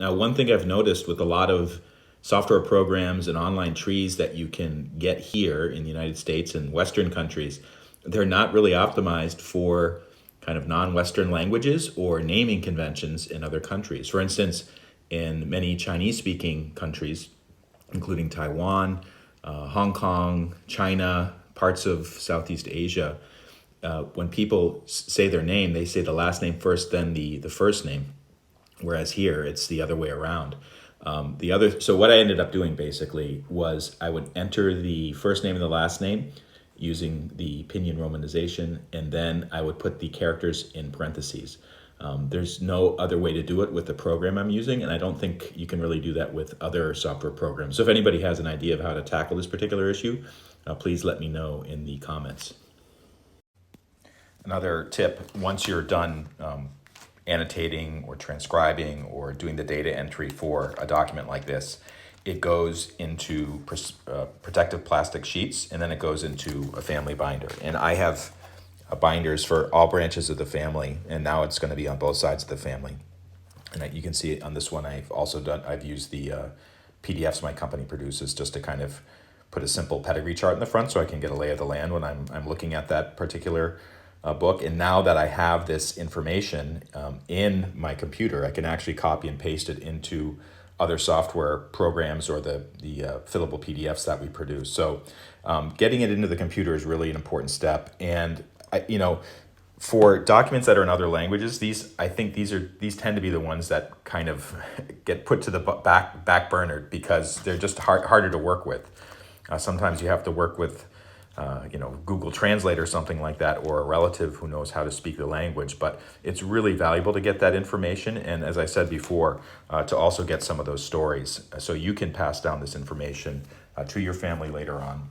Now, one thing I've noticed with a lot of software programs and online trees that you can get here in the United States and Western countries, they're not really optimized for kind of non-Western languages or naming conventions in other countries. For instance, in many Chinese-speaking countries, including Taiwan, Hong Kong, China, parts of Southeast Asia, when people say their name, they say the last name first, then the first name. Whereas here, it's the other way around. So what I ended up doing basically was I would enter the first name and the last name using the pinyin romanization, and then I would put the characters in parentheses. There's no other way to do it with the program I'm using, and I don't think you can really do that with other software programs. So if anybody has an idea of how to tackle this particular issue, please let me know in the comments. Another tip, once you're done annotating or transcribing or doing the data entry for a document like this, it goes into protective plastic sheets, and then it goes into a family binder. And I have binders for all branches of the family, and now it's going to be on both sides of the family. And you can see it on this one. I've used the PDFs my company produces just to kind of put a simple pedigree chart in the front so I can get a lay of the land when I'm looking at that particular book. And now that I have this information in my computer, I can actually copy and paste it into other software programs or the fillable PDFs that we produce. So getting it into the computer is really an important step. And for documents that are in other languages, I think these tend to be the ones that kind of get put to the back burner because they're just harder to work with. Sometimes you have to work with Google Translate or something like that, or a relative who knows how to speak the language. But it's really valuable to get that information, and as I said before, to also get some of those stories so you can pass down this information to your family later on.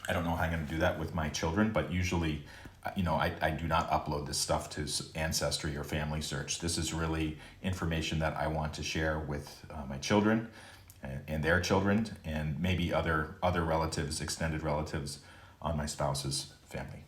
I don't know how I'm going to do that with my children, but usually, I do not upload this stuff to Ancestry or Family Search. This is really information that I want to share with my children and their children, and maybe other relatives, extended relatives on my spouse's family.